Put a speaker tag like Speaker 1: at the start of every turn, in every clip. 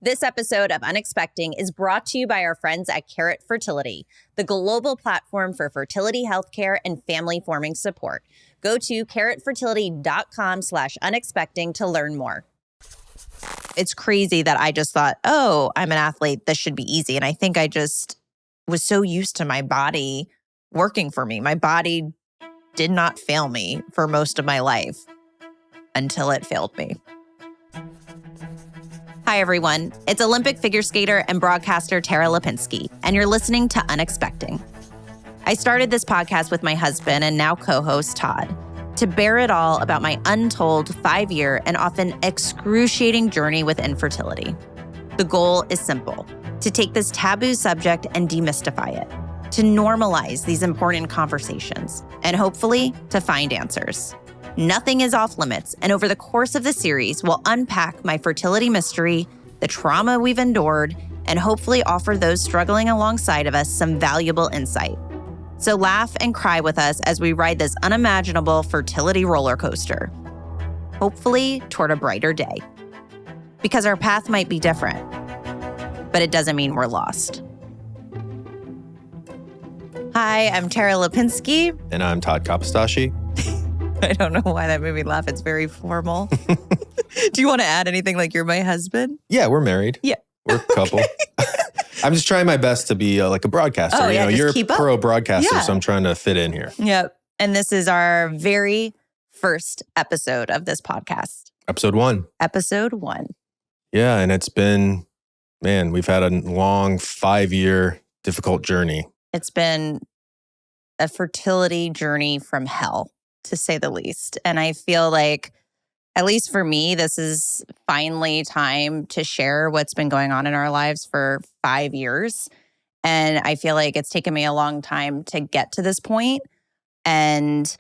Speaker 1: This episode of Unexpecting is brought to you by our friends at Carrot Fertility, the global platform for fertility healthcare and family forming support. Go to carrotfertility.com/unexpecting to learn more. It's crazy that I just thought, oh, I'm an athlete. This should be easy. And I think I just was so used to my body working for me. My body did not fail me for most of my life until it failed me. Hi, everyone. It's Olympic figure skater and broadcaster Tara Lipinski, and you're listening to Unexpecting. I started this podcast with my husband and now co-host Todd to bear it all about my untold 5-year and often excruciating journey with infertility. The goal is simple: to take this taboo subject and demystify it, to normalize these important conversations, and hopefully to find answers. Nothing is off limits, and over the course of the series, we'll unpack my fertility mystery, the trauma we've endured, and hopefully offer those struggling alongside of us some valuable insight. So laugh and cry with us as we ride this unimaginable fertility roller coaster, hopefully toward a brighter day. Because our path might be different, but it doesn't mean we're lost. Hi, I'm Tara Lipinski.
Speaker 2: And I'm Todd Kapistashi.
Speaker 1: I don't know why that made me laugh. It's very formal. Do you want to add anything like you're my husband?
Speaker 2: Yeah, we're married.
Speaker 1: Yeah.
Speaker 2: We're a couple. I'm just trying my best to be like a broadcaster.
Speaker 1: Oh, yeah,
Speaker 2: you're a pro broadcaster,
Speaker 1: Yeah.
Speaker 2: so I'm trying to fit in here.
Speaker 1: Yep. And this is our very first episode of this podcast.
Speaker 2: Episode 1.
Speaker 1: Episode 1.
Speaker 2: Yeah, and it's been, man, we've had a long 5-year difficult journey.
Speaker 1: It's been a fertility journey from hell, to say the least. And I feel like, at least for me, this is finally time to share what's been going on in our lives for 5 years. And I feel like it's taken me a long time to get to this point. And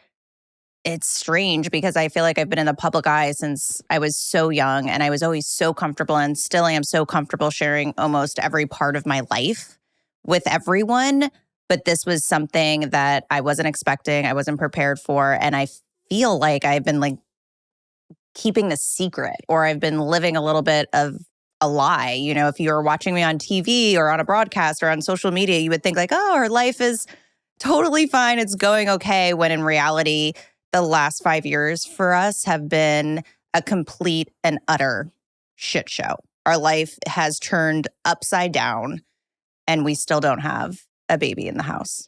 Speaker 1: it's strange because I feel like I've been in the public eye since I was so young, and I was always so comfortable and still am so comfortable sharing almost every part of my life with everyone. But this was something that I wasn't expecting, I wasn't prepared for. And I feel like I've been like keeping the secret, or I've been living a little bit of a lie. You know, if you were watching me on TV or on a broadcast or on social media, you would think like, oh, our life is totally fine. It's going okay. When in reality, the last 5 years for us have been a complete and utter shit show. Our life has turned upside down, and we still don't have a baby in the house.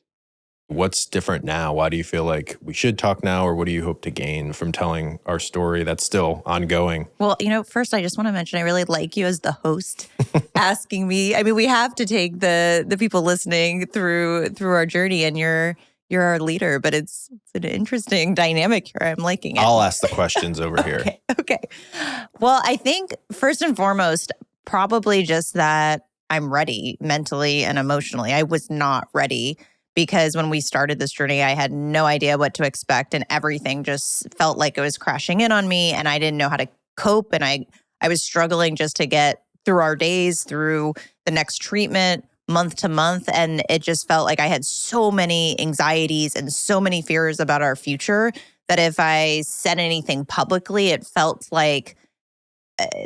Speaker 2: What's different now? Why do you feel like we should talk now, or what do you hope to gain from telling our story that's still ongoing?
Speaker 1: Well, you know, first I just want to mention I really like you as the host asking me. I mean, we have to take the people listening through our journey, and you're our leader, but it's an interesting dynamic here. I'm liking it.
Speaker 2: I'll ask the questions over here.
Speaker 1: Okay. Well, I think first and foremost, probably just that I'm ready mentally and emotionally. I was not ready because when we started this journey, I had no idea what to expect, and everything just felt like it was crashing in on me, and I didn't know how to cope, and I was struggling just to get through our days, through the next treatment, month to month, and it just felt like I had so many anxieties and so many fears about our future that if I said anything publicly, it felt like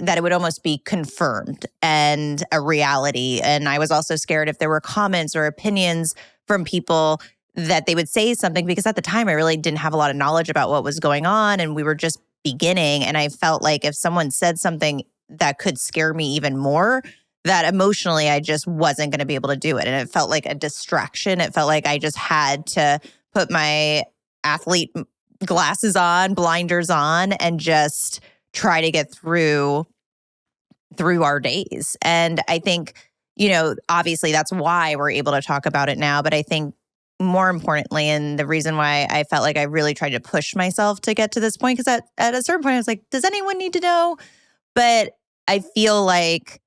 Speaker 1: that it would almost be confirmed and a reality. And I was also scared if there were comments or opinions from people that they would say something, because at the time I really didn't have a lot of knowledge about what was going on, and we were just beginning. And I felt like if someone said something that could scare me even more, that emotionally I just wasn't going to be able to do it. And it felt like a distraction. It felt like I just had to put my athlete glasses on, blinders on, and just try to get through our days. And I think, you know, obviously that's why we're able to talk about it now. But I think more importantly, and the reason why I felt like I really tried to push myself to get to this point, because at a certain point I was like, does anyone need to know? But I feel like,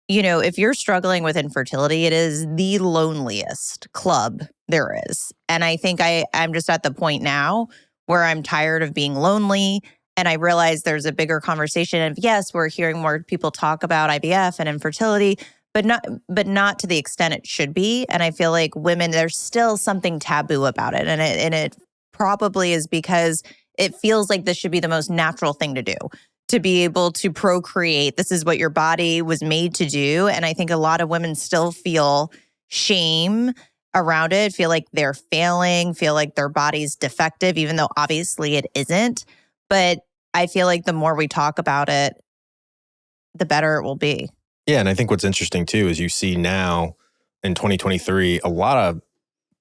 Speaker 1: you know, if you're struggling with infertility, it is the loneliest club there is. And I think I'm just at the point now where I'm tired of being lonely. And I realize there's a bigger conversation of, yes, we're hearing more people talk about IVF and infertility, but not to the extent it should be. And I feel like women, there's still something taboo about it. And it probably is because it feels like this should be the most natural thing to do, to be able to procreate. This is what your body was made to do. And I think a lot of women still feel shame around it, feel like they're failing, feel like their body's defective, even though obviously it isn't. But I feel like the more we talk about it, the better it will be.
Speaker 2: Yeah. And I think what's interesting too is you see now in 2023, a lot of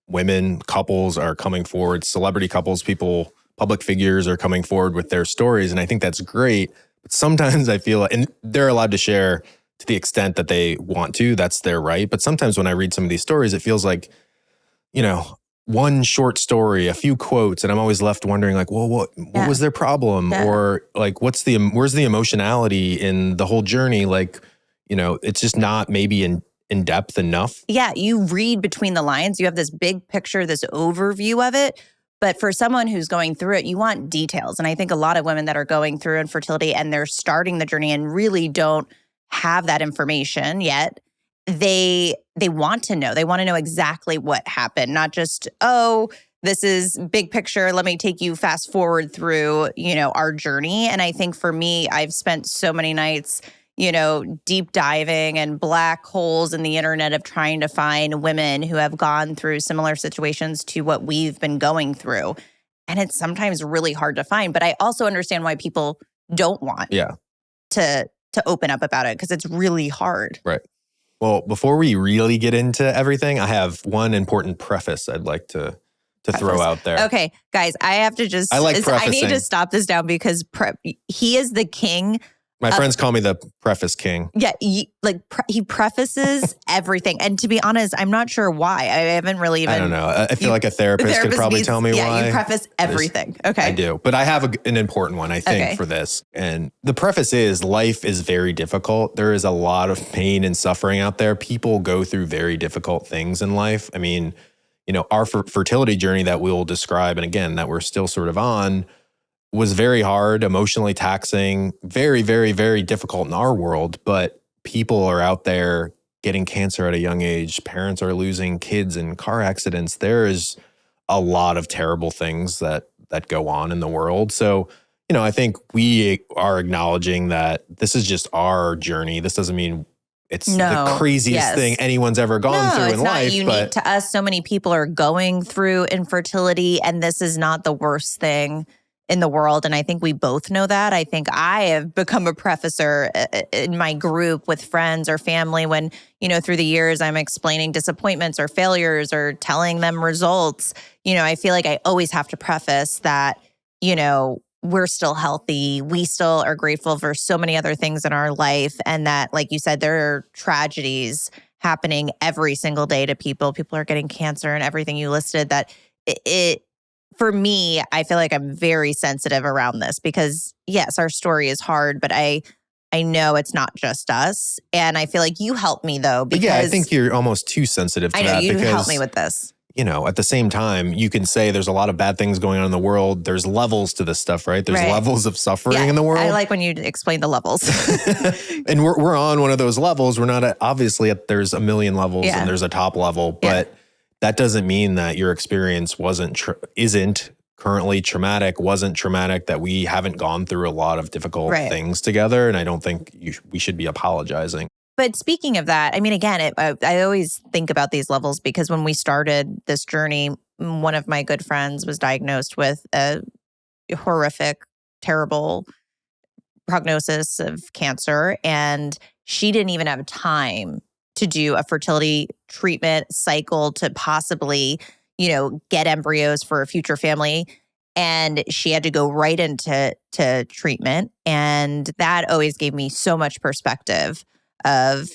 Speaker 2: women, couples are coming forward, celebrity couples, people, public figures are coming forward with their stories. And I think that's great. But sometimes I feel, and they're allowed to share to the extent that they want to, that's their right. But sometimes when I read some of these stories, it feels like, one short story, a few quotes, and I'm always left wondering like, well, what was their problem? Yeah. Or like, where's the emotionality in the whole journey? Like, it's just not maybe in depth enough.
Speaker 1: Yeah, you read between the lines. You have this big picture, this overview of it. But for someone who's going through it, you want details. And I think a lot of women that are going through infertility and they're starting the journey and really don't have that information yet, they want to know. They want to know exactly what happened, not just, this is big picture. Let me take you fast forward through, our journey. And I think for me, I've spent so many nights deep diving and black holes in the internet of trying to find women who have gone through similar situations to what we've been going through. And it's sometimes really hard to find. But I also understand why people don't want to open up about it because it's really hard.
Speaker 2: Right. Well, before we really get into everything, I have one important preface I'd like to throw out there.
Speaker 1: Okay, guys, I have to just... I need to stop this down because he is the king.
Speaker 2: My friends call me the preface king.
Speaker 1: Yeah, he prefaces everything. And to be honest, I'm not sure why. I haven't really even...
Speaker 2: I don't know. I feel like a therapist could probably tell me why.
Speaker 1: Yeah, you preface everything. Okay.
Speaker 2: I do. But I have an important one, I think, for this. And the preface is life is very difficult. There is a lot of pain and suffering out there. People go through very difficult things in life. I mean, our fertility journey that we'll describe, and again, that we're still sort of on, was very hard, emotionally taxing, very, very, very difficult in our world. But people are out there getting cancer at a young age. Parents are losing kids in car accidents. There is a lot of terrible things that go on in the world. So, I think we are acknowledging that this is just our journey. This doesn't mean it's the craziest thing anyone's ever gone through in life.
Speaker 1: It's not unique to us. So many people are going through infertility, and this is not the worst thing in the world. And I think we both know that. I think I have become a prefacer in my group with friends or family when, through the years, I'm explaining disappointments or failures or telling them results. I feel like I always have to preface that, we're still healthy. We still are grateful for so many other things in our life. And that, like you said, there are tragedies happening every single day to people. People are getting cancer and everything you listed that for me, I feel like I'm very sensitive around this because yes, our story is hard, but I know it's not just us. And I feel like you helped me though. Because
Speaker 2: I think you're almost too sensitive to that. I know,
Speaker 1: you helped me with this.
Speaker 2: At the same time, you can say there's a lot of bad things going on in the world. There's levels to this stuff, right? There's levels of suffering in the world.
Speaker 1: I like when you explain the levels.
Speaker 2: And we're on one of those levels. We're not obviously there's a million levels and there's a top level, but that doesn't mean that your experience isn't currently traumatic, wasn't traumatic, that we haven't gone through a lot of difficult things together. And I don't think we should be apologizing.
Speaker 1: But speaking of that, I mean, again, I always think about these levels because when we started this journey, one of my good friends was diagnosed with a horrific, terrible prognosis of cancer. And she didn't even have time to do a fertility treatment cycle to possibly, get embryos for a future family. And she had to go right into treatment. And that always gave me so much perspective of,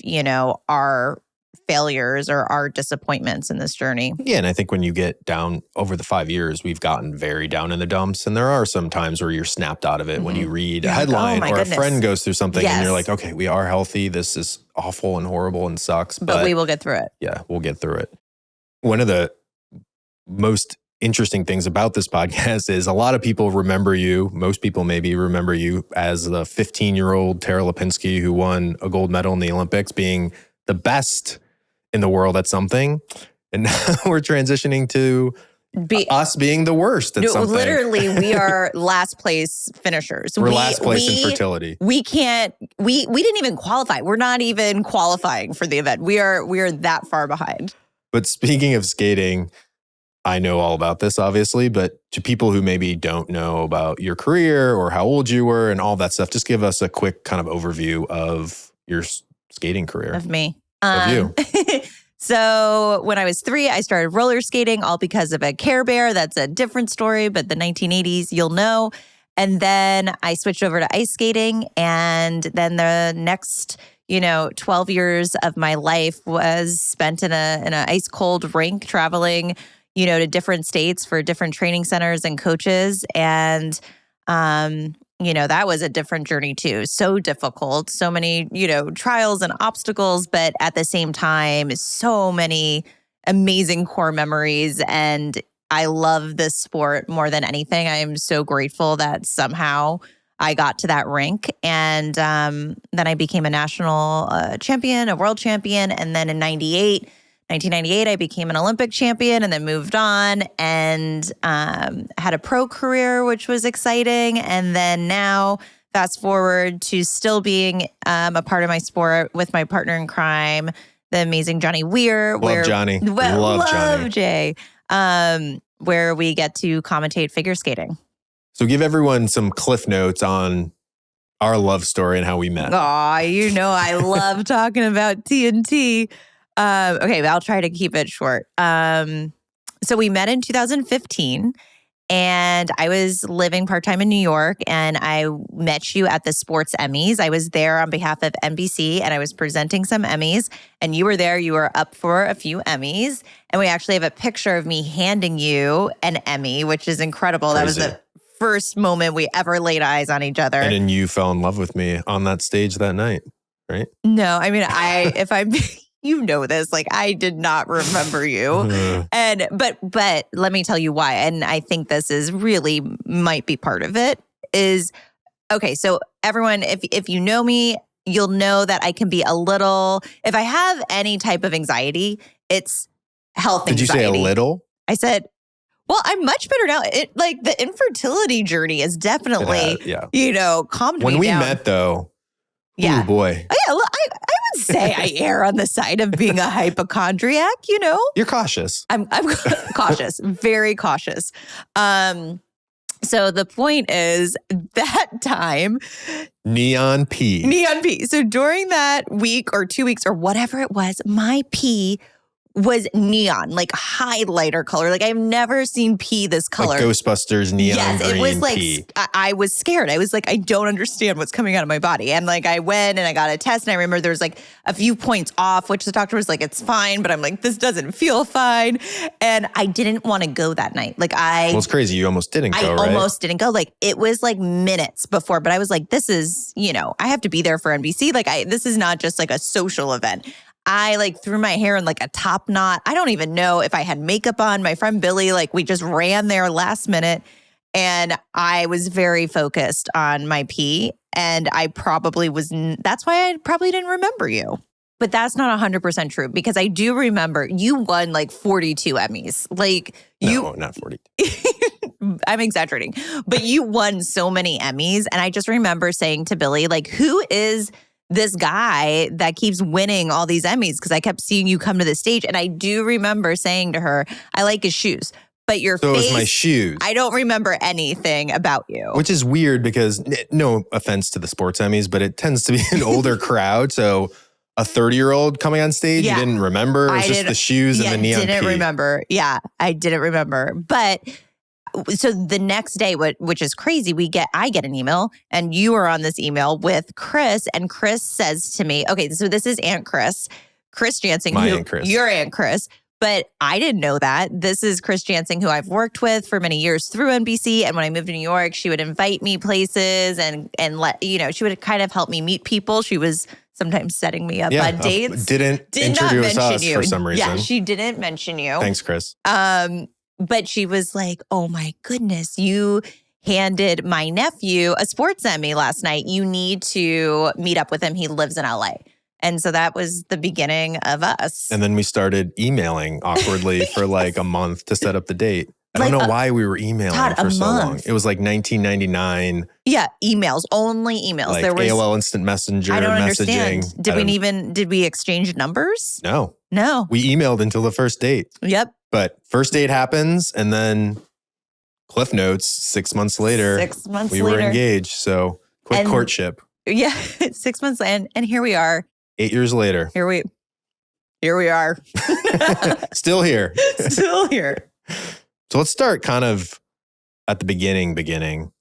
Speaker 1: our failures or our disappointments in this journey.
Speaker 2: Yeah. And I think when you get down over the 5 years, we've gotten very down in the dumps. And there are some times where you're snapped out of it when you read a headline or a friend goes through something and you're like, okay, we are healthy. This is awful and horrible and sucks.
Speaker 1: But we will get through it.
Speaker 2: Yeah, we'll get through it. One of the most interesting things about this podcast is a lot of people remember you. Most people maybe remember you as the 15-year-old Tara Lipinski who won a gold medal in the Olympics, being the best in the world at something. And now we're transitioning to, us being the worst at something.
Speaker 1: Literally, we are last place finishers.
Speaker 2: We're last place in fertility.
Speaker 1: We can't. We didn't even qualify. We're not even qualifying for the event. We are that far behind.
Speaker 2: But speaking of skating, I know all about this, obviously, but to people who maybe don't know about your career or how old you were and all that stuff, just give us a quick kind of overview of your skating career.
Speaker 1: Of me.
Speaker 2: Of you.
Speaker 1: So when I was 3, I started roller skating, all because of a Care Bear. That's a different story, but the 1980s, you'll know. And then I switched over to ice skating. And then the next 12 years of my life was spent in an ice cold rink, traveling, to different states for different training centers and coaches. And, that was a different journey too. So difficult, so many, trials and obstacles, but at the same time, so many amazing core memories. And I love this sport more than anything. I am so grateful that somehow I got to that rink. And then I became a national champion, a world champion. And then in 1998, I became an Olympic champion and then moved on and had a pro career, which was exciting. And then now, fast forward to still being a part of my sport with my partner in crime, the amazing Johnny Weir.
Speaker 2: Love Johnny.
Speaker 1: Love
Speaker 2: Johnny.
Speaker 1: Jay. Where we get to commentate figure skating.
Speaker 2: So give everyone some cliff notes on our love story and how we met.
Speaker 1: I love talking about TNT. Okay, I'll try to keep it short. So we met in 2015 and I was living part-time in New York and I met you at the Sports Emmys. I was there on behalf of NBC and I was presenting some Emmys and you were there. You were up for a few Emmys and we actually have a picture of me handing you an Emmy, which is incredible.
Speaker 2: Crazy.
Speaker 1: That was the first moment we ever laid eyes on each other.
Speaker 2: And then you fell in love with me on that stage that night, right?
Speaker 1: No, I mean, if I'm... You know this, like I did not remember you. And but let me tell you why. And I think this is really might be part of it is okay, so everyone, if you know me, you'll know that I can be a little, if I have any type of anxiety, it's health anxiety.
Speaker 2: Did you say a little?
Speaker 1: I said, well, I'm much better now. Like the infertility journey is definitely, calmed me down.
Speaker 2: When we met though,
Speaker 1: yeah.
Speaker 2: Oh boy.
Speaker 1: Oh, yeah, I would say I err on the side of being a hypochondriac,
Speaker 2: You're cautious.
Speaker 1: I'm cautious, very cautious. So the point is that time.
Speaker 2: Neon pee.
Speaker 1: So during that week or 2 weeks or whatever it was, my pee was neon, like highlighter color. Like I've never seen pee this color.
Speaker 2: Like Ghostbusters neon green
Speaker 1: it was like,
Speaker 2: pee.
Speaker 1: I was scared. I was like, I don't understand what's coming out of my body. And like I went and I got a test and I remember there was like a few points off, which the doctor was like, it's fine. But I'm like, this doesn't feel fine. And I didn't want to go that night. Well,
Speaker 2: it's crazy. You almost didn't go, right?
Speaker 1: I almost didn't go. Like it was like minutes before, but I was like, this is, I have to be there for NBC. Like this is not just like a social event. I like threw my hair in like a top knot. I don't even know if I had makeup on. My friend Billy, like we just ran there last minute and I was very focused on my pee and I probably that's why I probably didn't remember you. But that's not 100% true because I do remember you won like 42 Emmys. Like
Speaker 2: No, not 42.
Speaker 1: I'm exaggerating, but you won so many Emmys. And I just remember saying to Billy, like, who is this guy that keeps winning all these Emmys? Because I kept seeing you come to the stage. And I do remember saying to her, I like his shoes. But your face,
Speaker 2: it was my shoes.
Speaker 1: I don't remember anything about you.
Speaker 2: Which is weird because, no offense to the Sports Emmys, but it tends to be an older crowd. So a 30-year-old coming on stage, you didn't remember? It was just the shoes and the neon
Speaker 1: I didn't
Speaker 2: pee.
Speaker 1: remember. Yeah, I didn't remember. But so the next day, which is crazy, I get an email and you are on this email with Chris and Chris says to me, okay, so this is Aunt Chris Jansing,
Speaker 2: Aunt Chris.
Speaker 1: Your Aunt Chris. But I didn't know that. This is Chris Jansing, who I've worked with for many years through NBC. And when I moved to New York, she would invite me places and let, she would kind of help me meet people. She was sometimes setting me up on dates.
Speaker 2: Did introduce us
Speaker 1: you
Speaker 2: for some reason.
Speaker 1: Yeah, she didn't mention you.
Speaker 2: Thanks, Chris.
Speaker 1: But she was like, oh my goodness, you handed my nephew a sports Emmy last night. You need to meet up with him. He lives in LA. And so that was the beginning of us.
Speaker 2: And then we started emailing awkwardly for like a month to set up the date. I don't know why we were emailing
Speaker 1: Todd,
Speaker 2: for so long. It was like 1999.
Speaker 1: Yeah, emails, only emails.
Speaker 2: Like
Speaker 1: there was
Speaker 2: AOL Instant Messenger,
Speaker 1: I don't
Speaker 2: messaging.
Speaker 1: understand. Did we exchange numbers?
Speaker 2: No.
Speaker 1: No.
Speaker 2: We emailed until the first date.
Speaker 1: Yep.
Speaker 2: But first date happens, and then Cliff Notes, 6 months later.
Speaker 1: 6 months
Speaker 2: we
Speaker 1: later.
Speaker 2: were engaged. So quick courtship.
Speaker 1: Yeah, 6 months and here we are.
Speaker 2: 8 years later.
Speaker 1: Here we are.
Speaker 2: Still here.
Speaker 1: Still here.
Speaker 2: So let's start kind of at the beginning.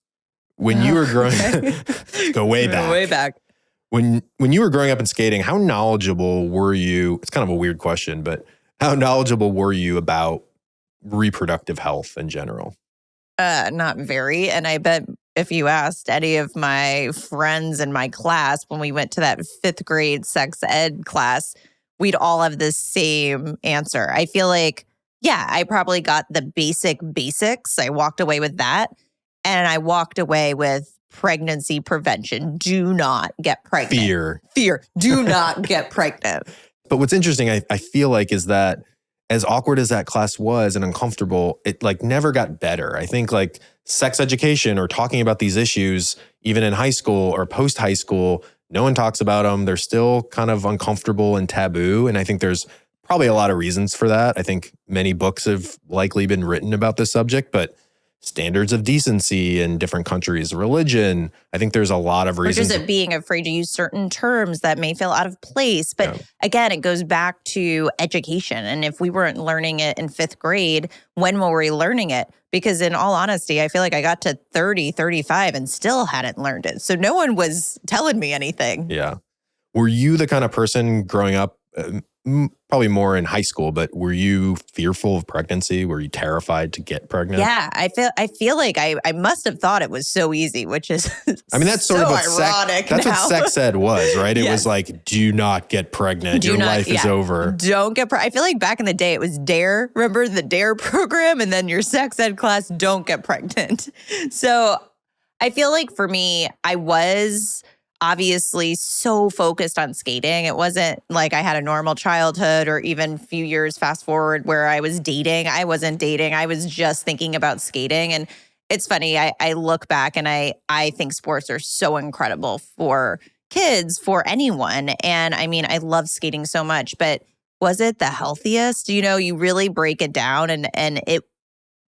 Speaker 2: When you were growing go way back.
Speaker 1: Way back.
Speaker 2: When you were growing up in skating, how knowledgeable were you? It's kind of a weird question, but how knowledgeable were you about reproductive health in general?
Speaker 1: Not very. And I bet if you asked any of my friends in my class when we went to that 5th grade sex ed class, we'd all have the same answer. I feel like, yeah, I probably got the basics. I walked away with that. And I walked away with pregnancy prevention. Do not get pregnant. Fear. Do not get pregnant.
Speaker 2: But what's interesting, I feel like, is that as awkward as that class was and uncomfortable, it like never got better. I think like sex education or talking about these issues, even in high school or post high school, no one talks about them. They're still kind of uncomfortable and taboo. And I think there's probably a lot of reasons for that. I think many books have likely been written about this subject, but standards of decency in different countries, religion, I think there's a lot of reasons.
Speaker 1: Or just it being afraid to use certain terms that may feel out of place. But again, it goes back to education. And if we weren't learning it in 5th grade, when were we learning it? Because in all honesty, I feel like I got to 30, 35 and still hadn't learned it. So no one was telling me anything.
Speaker 2: Yeah. Were you the kind of person growing up, probably more in high school, but were you fearful of pregnancy? Were you terrified to get pregnant?
Speaker 1: Yeah, I feel like I must have thought it was so easy, which is
Speaker 2: I mean, that's sort
Speaker 1: so
Speaker 2: of what
Speaker 1: ironic.
Speaker 2: That's what sex ed was, right? It was like, do not get pregnant. Your life is over.
Speaker 1: Don't get pregnant. I feel like back in the day, it was DARE. Remember the DARE program? And then your sex ed class, don't get pregnant. So I feel like for me, I was obviously so focused on skating. It wasn't like I had a normal childhood or even a few years fast forward where I was dating. I wasn't dating. I was just thinking about skating. And it's funny, I look back and I think sports are so incredible for kids, for anyone. And I mean, I love skating so much, but was it the healthiest? You know, you really break it down and it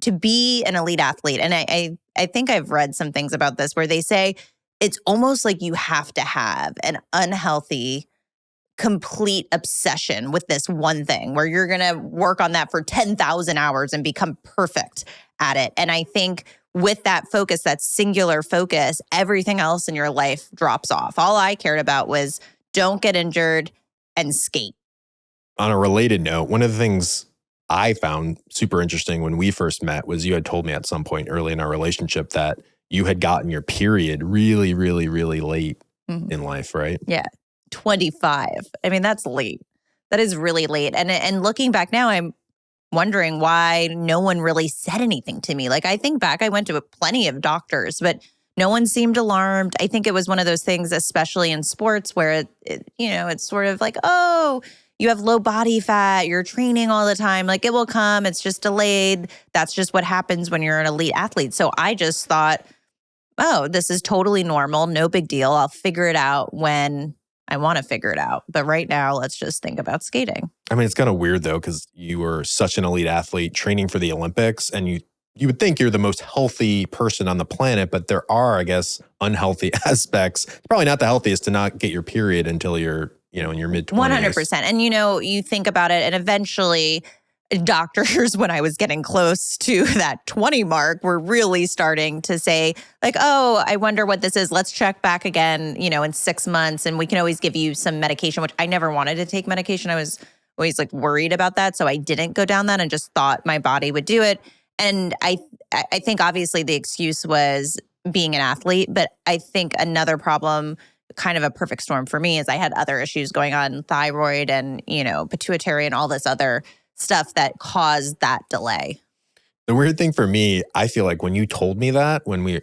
Speaker 1: to be an elite athlete. And I think I've read some things about this where they say, it's almost like you have to have an unhealthy, complete obsession with this one thing where you're going to work on that for 10,000 hours and become perfect at it. And I think with that focus, that singular focus, everything else in your life drops off. All I cared about was don't get injured and skate.
Speaker 2: On a related note, one of the things I found super interesting when we first met was you had told me at some point early in our relationship that you had gotten your period really, really, really late in life, right?
Speaker 1: Yeah. 25. I mean, that's late. That is really late. And looking back now, I'm wondering why no one really said anything to me. Like, I think back, I went to plenty of doctors, but no one seemed alarmed. I think it was one of those things, especially in sports, where it's sort of like, oh, you have low body fat, you're training all the time, like it will come, it's just delayed. That's just what happens when you're an elite athlete. So I just thought, oh, this is totally normal, no big deal. I'll figure it out when I want to figure it out. But right now, let's just think about skating.
Speaker 2: I mean, it's kind of weird though, because you were such an elite athlete training for the Olympics, and you would think you're the most healthy person on the planet, but there are, I guess, unhealthy aspects. It's probably not the healthiest to not get your period until you're, in your mid-20s.
Speaker 1: 100%. And, you think about it, and eventually doctors, when I was getting close to that 20 mark, were really starting to say, like, oh, I wonder what this is. Let's check back again, in 6 months. And we can always give you some medication, which I never wanted to take medication. I was always like worried about that. So I didn't go down that and just thought my body would do it. And I think obviously the excuse was being an athlete, but I think another problem, kind of a perfect storm for me, is I had other issues going on, thyroid and, pituitary and all this other stuff that caused that delay.
Speaker 2: The weird thing for me, I feel like when you told me that, when we,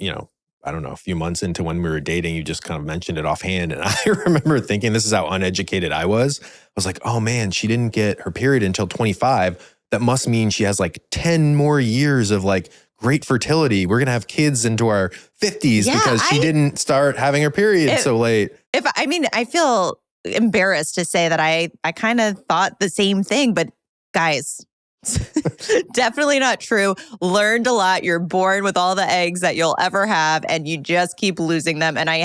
Speaker 2: I don't know, a few months into when we were dating, you just kind of mentioned it offhand. And I remember thinking, this is how uneducated I was. I was like, oh man, she didn't get her period until 25. that must mean she has like 10 more years of like great fertility. We're going to have kids into our 50s because she didn't start having her period so late.
Speaker 1: I feel embarrassed to say that I kind of thought the same thing, but guys, definitely not true. Learned a lot. You're born with all the eggs that you'll ever have, and you just keep losing them. And I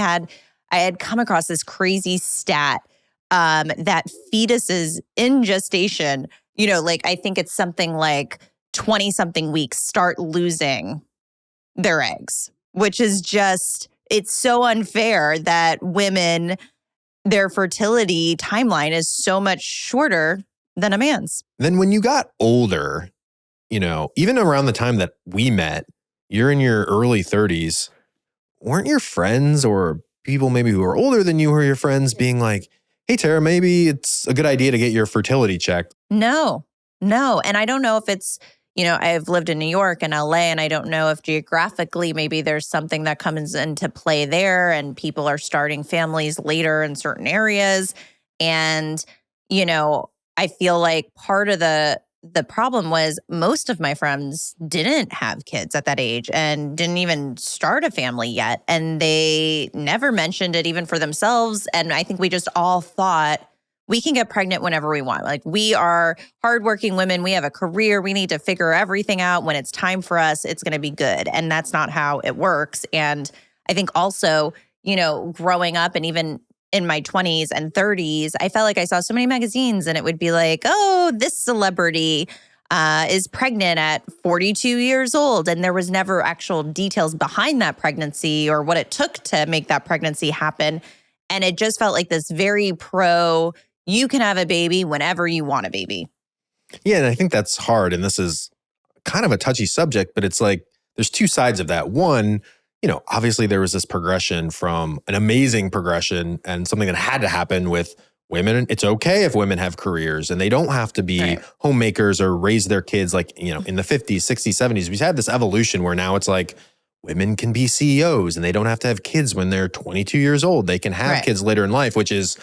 Speaker 1: had come across this crazy stat that fetuses in gestation, like I think it's something like 20-something weeks start losing their eggs, which is just, it's so unfair that women, their fertility timeline is so much shorter than a man's.
Speaker 2: Then when you got older, even around the time that we met, you're in your early 30s, weren't your friends or people maybe who are older than you who are your friends being like, hey, Tara, maybe it's a good idea to get your fertility checked?
Speaker 1: No. And I don't know if it's, I've lived in New York and LA, and I don't know if geographically maybe there's something that comes into play there and people are starting families later in certain areas. And, I feel like part of the problem was most of my friends didn't have kids at that age and didn't even start a family yet. And they never mentioned it even for themselves. And I think we just all thought we can get pregnant whenever we want. Like, we are hardworking women. We have a career. We need to figure everything out. When it's time for us, it's going to be good. And that's not how it works. And I think also, growing up and even in my 20s and 30s, I felt like I saw so many magazines and it would be like, oh, this celebrity is pregnant at 42 years old. And there was never actual details behind that pregnancy or what it took to make that pregnancy happen. And it just felt like this very you can have a baby whenever you want a baby.
Speaker 2: Yeah, and I think that's hard. And this is kind of a touchy subject, but it's like there's two sides of that. One, obviously there was this progression from an amazing progression and something that had to happen with women. It's okay if women have careers and they don't have to be homemakers or raise their kids like, in the 50s, 60s, 70s. We've had this evolution where now it's like women can be CEOs and they don't have to have kids when they're 22 years old. They can have kids later in life, which is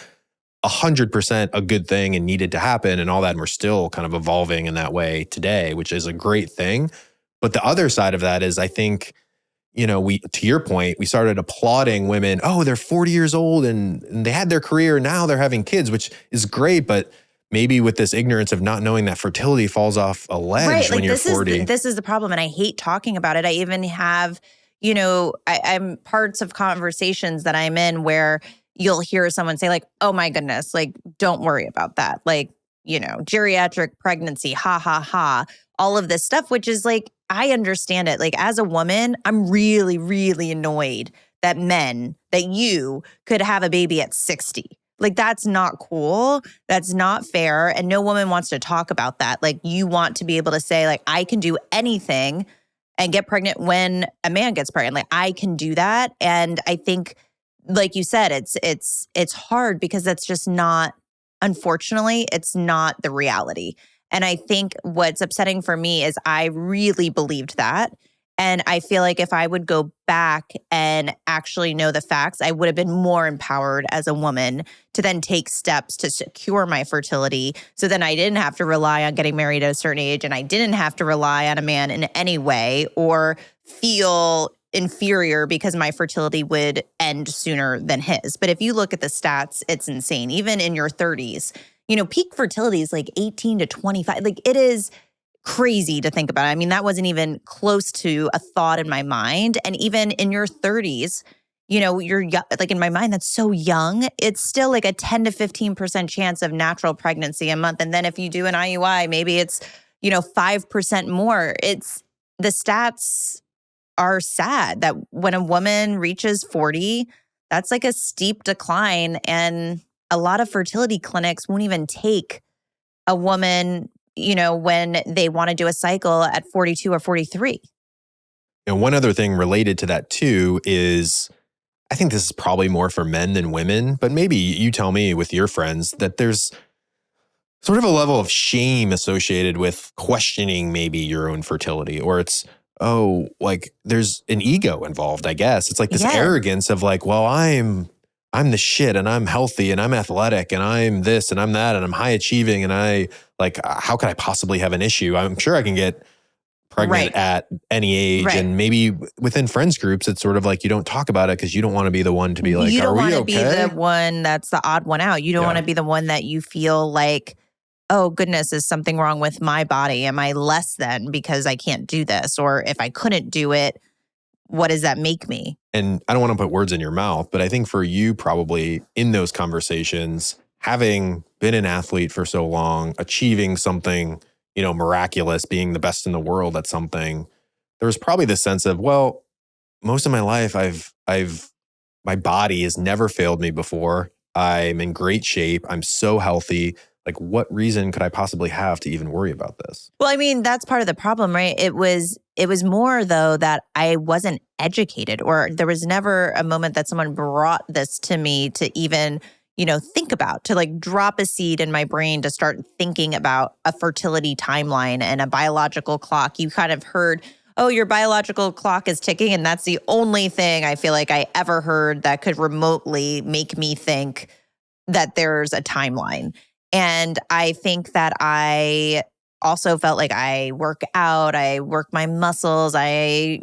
Speaker 2: 100% a good thing and needed to happen and all that. And we're still kind of evolving in that way today, which is a great thing. But the other side of that is, I think, to your point, we started applauding women. Oh, they're 40 years old and they had their career. Now they're having kids, which is great. But maybe with this ignorance of not knowing that fertility falls off a ledge when you're 40.
Speaker 1: This is the problem. And I hate talking about it. I even have, I'm parts of conversations that I'm in where you'll hear someone say like, oh my goodness, like, don't worry about that. Like, geriatric pregnancy, ha, ha, ha, all of this stuff, which is like, I understand it. Like, as a woman, I'm really, really annoyed that you could have a baby at 60. Like, that's not cool. That's not fair. And no woman wants to talk about that. Like, you want to be able to say, like, I can do anything and get pregnant when a man gets pregnant. Like, I can do that. And I think, like you said, it's hard because that's just not, unfortunately, it's not the reality. And I think what's upsetting for me is I really believed that. And I feel like if I would go back and actually know the facts, I would have been more empowered as a woman to then take steps to secure my fertility. So then I didn't have to rely on getting married at a certain age, and I didn't have to rely on a man in any way or feel inferior because my fertility would end sooner than his. But if you look at the stats, it's insane. Even in your 30s, peak fertility is like 18 to 25. Like, it is crazy to think about. I mean, that wasn't even close to a thought in my mind. And even in your 30s, you're young, like, in my mind, that's so young. It's still like a 10 to 15% chance of natural pregnancy a month. And then if you do an IUI, maybe it's, 5% more. The stats are sad that when a woman reaches 40, that's like a steep decline. And a lot of fertility clinics won't even take a woman, when they want to do a cycle at 42 or 43.
Speaker 2: And one other thing related to that too is, I think this is probably more for men than women, but maybe you tell me with your friends that there's sort of a level of shame associated with questioning maybe your own fertility, or it's, like there's an ego involved, I guess. It's like this arrogance of like, well, I'm I'm the shit and I'm healthy and I'm athletic and I'm this and I'm that and I'm high achieving and how could I possibly have an issue? I'm sure I can get pregnant at any age. And maybe within friends groups, it's sort of like you don't talk about it because you don't want to be the one to be like,
Speaker 1: you don't
Speaker 2: want to
Speaker 1: be the one that's the odd one out. You don't want to be the one that you feel like, oh goodness, is something wrong with my body? Am I less than because I can't do this? Or if I couldn't do it, what does that make me?
Speaker 2: And I don't want to put words in your mouth, but I think for you probably in those conversations, having been an athlete for so long, achieving something, miraculous, being the best in the world at something, there was probably this sense of, well, most of my life, my body has never failed me before. I'm in great shape. I'm so healthy. Like, what reason could I possibly have to even worry about this?
Speaker 1: Well, I mean, that's part of the problem, right? It was more, though, that I wasn't educated, or there was never a moment that someone brought this to me to even, think about, to like drop a seed in my brain to start thinking about a fertility timeline and a biological clock. You kind of heard, oh, your biological clock is ticking. And that's the only thing I feel like I ever heard that could remotely make me think that there's a timeline. And I think that I also felt like I work out, I work my muscles, I,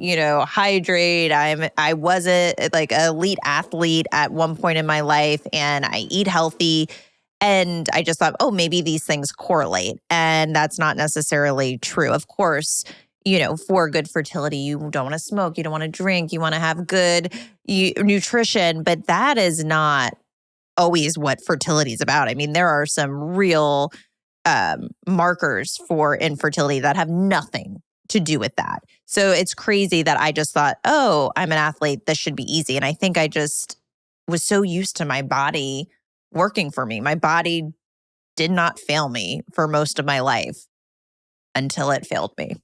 Speaker 1: hydrate. I was an elite athlete at one point in my life, and I eat healthy. And I just thought, oh, maybe these things correlate. And that's not necessarily true. Of course, for good fertility, you don't want to smoke, you don't want to drink, you want to have good nutrition, but that is not always what fertility is about. I mean, there are some real markers for infertility that have nothing to do with that. So it's crazy that I just thought, oh, I'm an athlete, this should be easy. And I think I just was so used to my body working for me. My body did not fail me for most of my life until it failed me.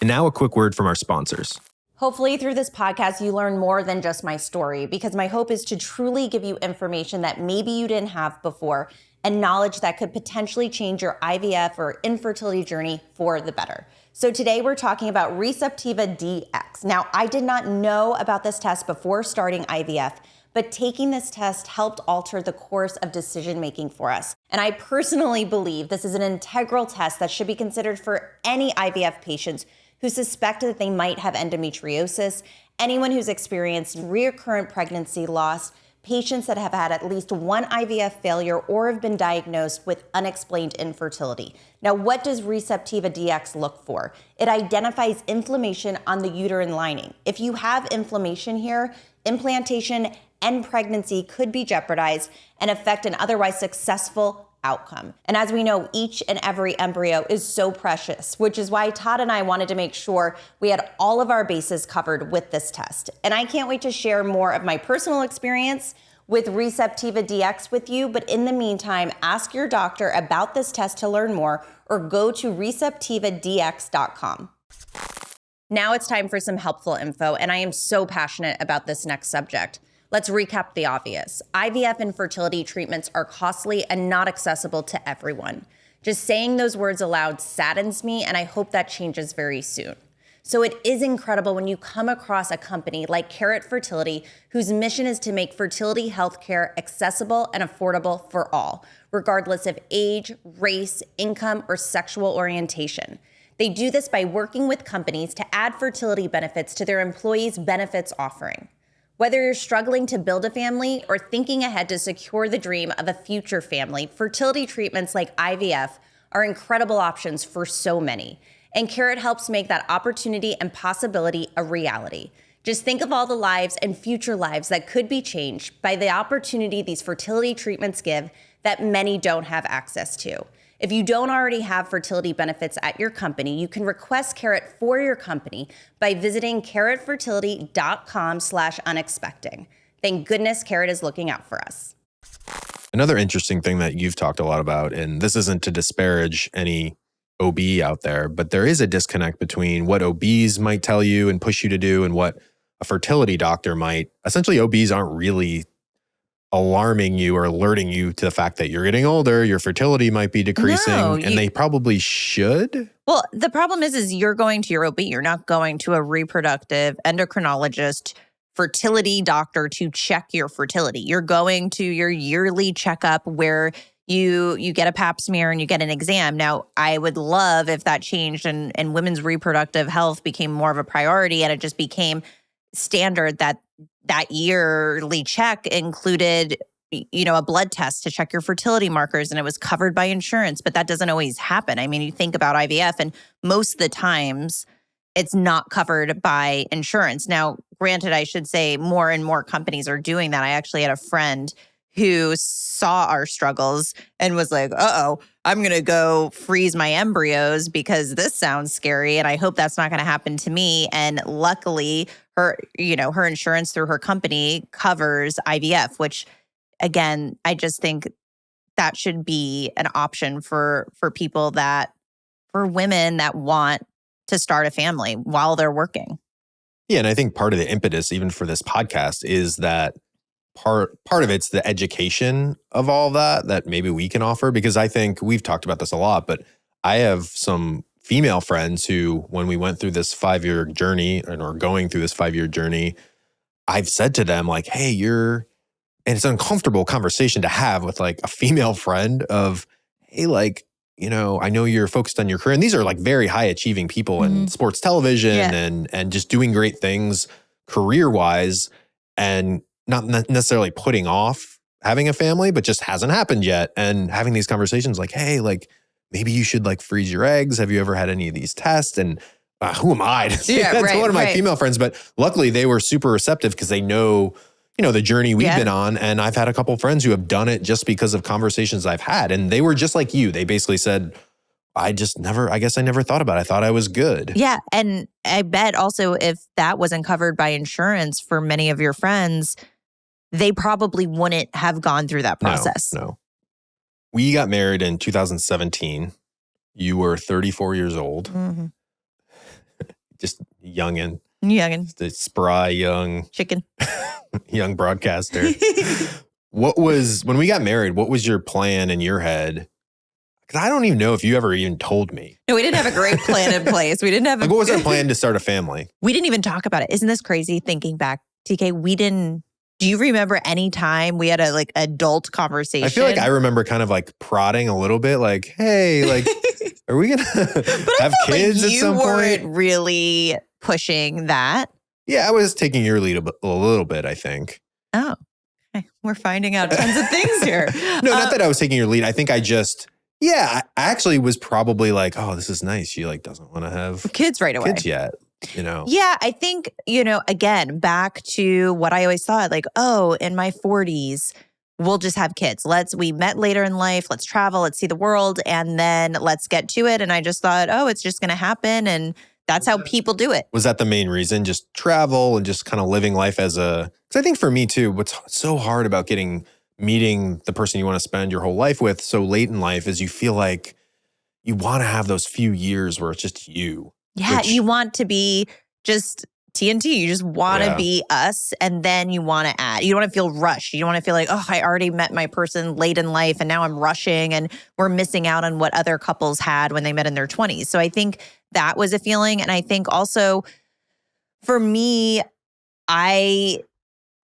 Speaker 2: And now a quick word from our sponsors.
Speaker 3: Hopefully through this podcast, you learn more than just my story, because my hope is to truly give you information that maybe you didn't have before and knowledge that could potentially change your IVF or infertility journey for the better. So today we're talking about Receptiva DX. Now, I did not know about this test before starting IVF, but taking this test helped alter the course of decision-making for us. And I personally believe this is an integral test that should be considered for any IVF patients who suspect that they might have endometriosis, anyone who's experienced recurrent pregnancy loss, patients that have had at least one IVF failure or have been diagnosed with unexplained infertility. Now, what does Receptiva DX look for? It identifies inflammation on the uterine lining. If you have inflammation here, implantation and pregnancy could be jeopardized and affect an otherwise successful outcome. And as we know, each and every embryo is so precious, which is why Todd and I wanted to make sure we had all of our bases covered with this test. And I can't wait to share more of my personal experience with Receptiva DX with you. But in the meantime, ask your doctor about this test to learn more, or go to receptivadx.com. Now it's time for some helpful info, and I am so passionate about this next subject. Let's recap the obvious. IVF and fertility treatments are costly and not accessible to everyone. Just saying those words aloud saddens me, and I hope that changes very soon. So it is incredible when you come across a company like Carrot Fertility, whose mission is to make fertility healthcare accessible and affordable for all, regardless of age, race, income, or sexual orientation. They do this by working with companies to add fertility benefits to their employees' benefits offering. Whether you're struggling to build a family or thinking ahead to secure the dream of a future family, fertility treatments like IVF are incredible options for so many. And Carrot helps make that opportunity and possibility a reality. Just think of all the lives and future lives that could be changed by the opportunity these fertility treatments give that many don't have access to. If you don't already have fertility benefits at your company, you can request Carrot for your company by visiting carrotfertility.com/unexpecting. Thank goodness Carrot is looking out for us.
Speaker 2: Another interesting thing that you've talked a lot about, and this isn't to disparage any OB out there, but there is a disconnect between what OBs might tell you and push you to do and what a fertility doctor might. Essentially, OBs aren't really alarming you or alerting you to the fact that you're getting older, your fertility might be decreasing, and they probably should.
Speaker 1: Well, the problem is you're going to your OB. You're not going to a reproductive endocrinologist fertility doctor to check your fertility. You're going to your yearly checkup where you get a pap smear and you get an exam. Now, I would love if that changed and women's reproductive health became more of a priority and it just became standard that yearly check included, a blood test to check your fertility markers and it was covered by insurance, but that doesn't always happen. I mean, you think about IVF and most of the times it's not covered by insurance. Now, granted, I should say more and more companies are doing that. I actually had a friend who saw our struggles and was like, I'm going to go freeze my embryos because this sounds scary. And I hope that's not going to happen to me. And luckily her insurance through her company covers IVF, which again, I just think that should be an option for women that want to start a family while they're working.
Speaker 2: Yeah. And I think part of the impetus even for this podcast is that part of it's the education of all that maybe we can offer, because I think we've talked about this a lot, but I have some female friends who, when we went through this 5-year journey and are going through this 5-year journey, I've said to them like, hey, and it's an uncomfortable conversation to have with like a female friend of, hey, like, I know you're focused on your career. And these are like very high achieving people in sports television and just doing great things career-wise and not necessarily putting off having a family, but just hasn't happened yet. And having these conversations like, hey, like maybe you should like freeze your eggs. Have you ever had any of these tests? And who am I to say that's one of my female friends? But luckily they were super receptive because they know, the journey we've been on. And I've had a couple of friends who have done it just because of conversations I've had. And they were just like you. They basically said, I guess I never thought about it. I thought I was good.
Speaker 1: Yeah. And I bet also if that wasn't covered by insurance for many of your friends, they probably wouldn't have gone through that process.
Speaker 2: No. We got married in 2017. You were 34 years old.
Speaker 1: Mm-hmm.
Speaker 2: Just youngin'.
Speaker 1: Youngin'.
Speaker 2: The spry young.
Speaker 1: Chicken.
Speaker 2: Young broadcaster. When we got married, what was your plan in your head? Because I don't even know if you ever even told me.
Speaker 1: No, we didn't have a great plan in place. We didn't have
Speaker 2: what was our plan to start a family?
Speaker 1: We didn't even talk about it. Isn't this crazy thinking back, TK? Do you remember any time we had a like adult conversation?
Speaker 2: I feel like I remember kind of like prodding a little bit like, hey, like, are we going to have kids at some point?
Speaker 1: You weren't really pushing that.
Speaker 2: Yeah, I was taking your lead a little bit, I think.
Speaker 1: Oh, okay. We're finding out tons of things here.
Speaker 2: No, not that I was taking your lead. I think I actually was probably like, oh, this is nice. She like doesn't want to have
Speaker 1: kids right away.
Speaker 2: Kids yet.
Speaker 1: Yeah, I think, again, back to what I always thought, like, in my 40s, we'll just have kids. We met later in life. Let's travel. Let's see the world. And then let's get to it. And I just thought, it's just going to happen. And that's how people do it.
Speaker 2: Was that the main reason? Just travel and just kind of living life because I think for me too, what's so hard about meeting the person you want to spend your whole life with so late in life is you feel like you want to have those few years where it's just you.
Speaker 1: Yeah, you want to be just TNT. You just want to be us, and then you want to add. You don't want to feel rushed. You don't want to feel like, I already met my person late in life, and now I'm rushing, and we're missing out on what other couples had when they met in their 20s. So I think that was a feeling, and I think also for me, I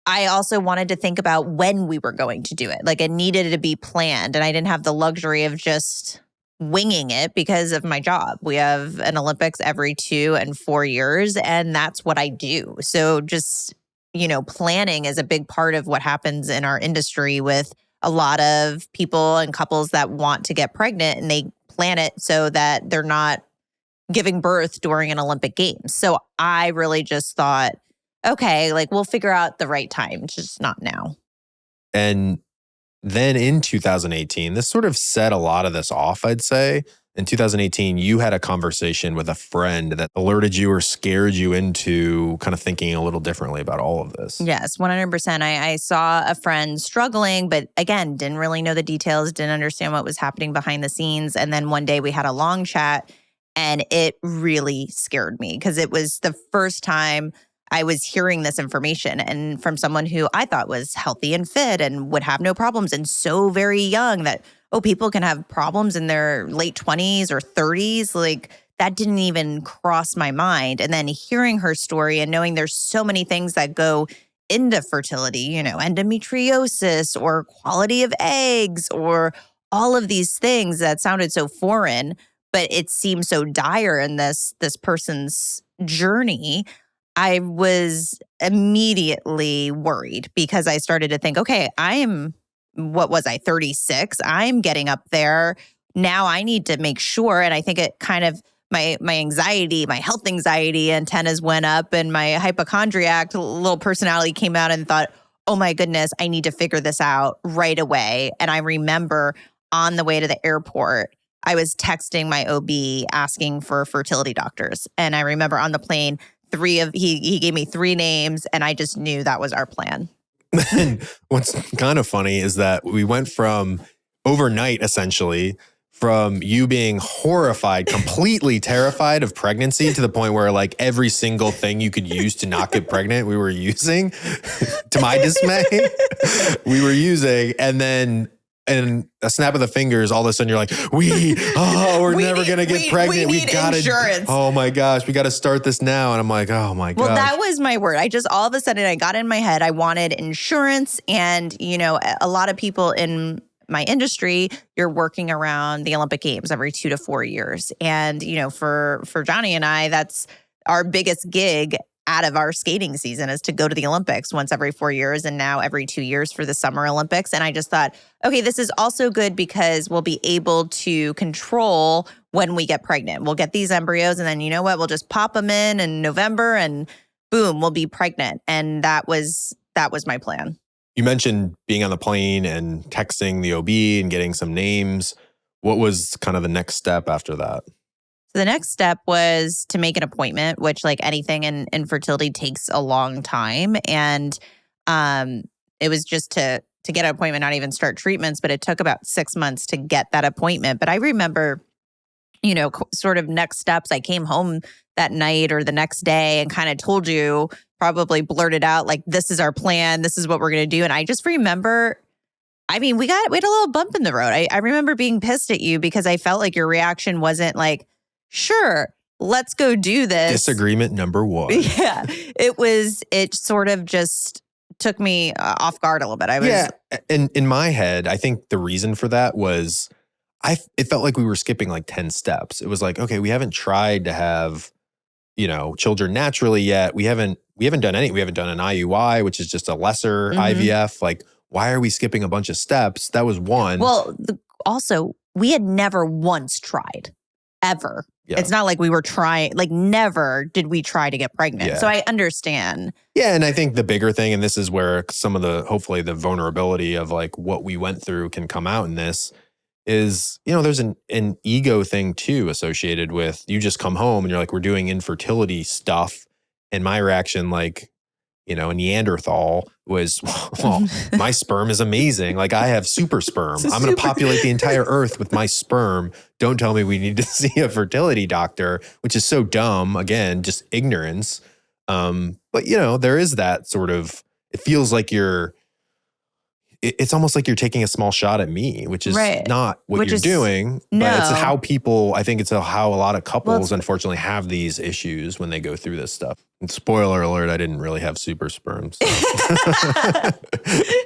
Speaker 1: also wanted to think about when we were going to do it. Like it needed to be planned, and I didn't have the luxury of just winging it because of my job. We have an Olympics every 2 and 4 years, and that's what I do. So just, planning is a big part of what happens in our industry with a lot of people and couples that want to get pregnant, and they plan it so that they're not giving birth during an Olympic Games. So I really just thought, okay, like we'll figure out the right time, just not now.
Speaker 2: And then in 2018, this sort of set a lot of this off, I'd say. In 2018, you had a conversation with a friend that alerted you or scared you into kind of thinking a little differently about all of this.
Speaker 1: Yes, 100%. I saw a friend struggling, but again, didn't really know the details, didn't understand what was happening behind the scenes. And then one day we had a long chat and it really scared me because it was the first time I was hearing this information and from someone who I thought was healthy and fit and would have no problems and so very young that, people can have problems in their late 20s or 30s. Like that didn't even cross my mind. And then hearing her story and knowing there's so many things that go into fertility, endometriosis or quality of eggs or all of these things that sounded so foreign, but it seemed so dire in this person's journey. I was immediately worried because I started to think, okay, what was I, 36? I'm getting up there. Now I need to make sure. And I think it kind of, my anxiety, my health anxiety antennas went up, and my hypochondriac little personality came out and thought, oh my goodness, I need to figure this out right away. And I remember on the way to the airport, I was texting my OB asking for fertility doctors. And I remember on the plane, he gave me 3 names, and I just knew that was our plan.
Speaker 2: And what's kind of funny is that we went from overnight, essentially, from you being horrified, completely terrified of pregnancy, to the point where like every single thing you could use to not get pregnant, we were using, to my dismay, we were using. And then in a snap of the fingers, all of a sudden you're like, we're never going to get pregnant.
Speaker 1: We got insurance.
Speaker 2: Oh my gosh, we got to start this now. And I'm like, oh my gosh.
Speaker 1: Well, that was my word. All of a sudden I got in my head, I wanted insurance. And, a lot of people in my industry, you're working around the Olympic Games every 2 to 4 years. And, for Johnny and I, that's our biggest gig out of our skating season, is to go to the Olympics once every 4 years, and now every 2 years for the Summer Olympics. And I just thought, okay, this is also good because we'll be able to control when we get pregnant. We'll get these embryos, and then we'll just pop them in November, and boom, we'll be pregnant. And that was my plan.
Speaker 2: You mentioned being on the plane and texting the OB and getting some names. What was kind of the next step after that?
Speaker 1: So the next step was to make an appointment, which, like anything in infertility, takes a long time. And it was just to get an appointment, not even start treatments, but it took about 6 months to get that appointment. But I remember, sort of next steps. I came home that night or the next day and kind of told you, probably blurted out, like, this is our plan. This is what we're going to do. And I just remember, we had a little bump in the road. I remember being pissed at you because I felt like your reaction wasn't like, sure, let's go do this.
Speaker 2: Disagreement number 1.
Speaker 1: Yeah. It sort of just took me off guard a little bit.
Speaker 2: And in my head, I think the reason for that was it felt like we were skipping like 10 steps. It was like, okay, we haven't tried to have, children naturally yet. We haven't done any. We haven't done an IUI, which is just a lesser IVF. Like, why are we skipping a bunch of steps? That was one.
Speaker 1: Well, also, we had never once tried, ever. Yeah. It's not like we were trying, like never did we try to get pregnant. Yeah. So I understand.
Speaker 2: Yeah. And I think the bigger thing, and this is where some of hopefully the vulnerability of like what we went through can come out in this, is, there's an ego thing too associated with, you just come home and you're like, we're doing infertility stuff. And my reaction, like, a Neanderthal was, well, my sperm is amazing. Like, I have super sperm. I'm going to populate the entire earth with my sperm. Don't tell me we need to see a fertility doctor, which is so dumb. Again, just ignorance. But, there is that sort of, it feels like it's almost like you're taking a small shot at me, which is not what you're doing.
Speaker 1: No.
Speaker 2: But it's how people, I think it's how a lot of couples unfortunately have these issues when they go through this stuff. And spoiler alert, I didn't really have super sperm. So.
Speaker 1: You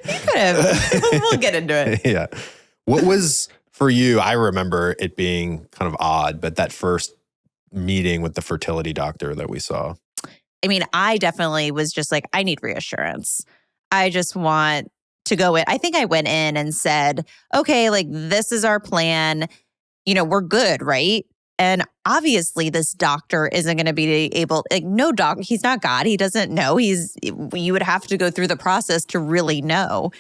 Speaker 1: could have. We'll get into it.
Speaker 2: Yeah. What was, for you, I remember it being kind of odd, but that first meeting with the fertility doctor that we saw.
Speaker 1: I definitely was just like, I need reassurance. I just want to go in. I think I went in and said, okay, like, this is our plan. We're good, right? And obviously this doctor isn't going to be able, like, no doc, he's not God. He doesn't know. You would have to go through the process to really know.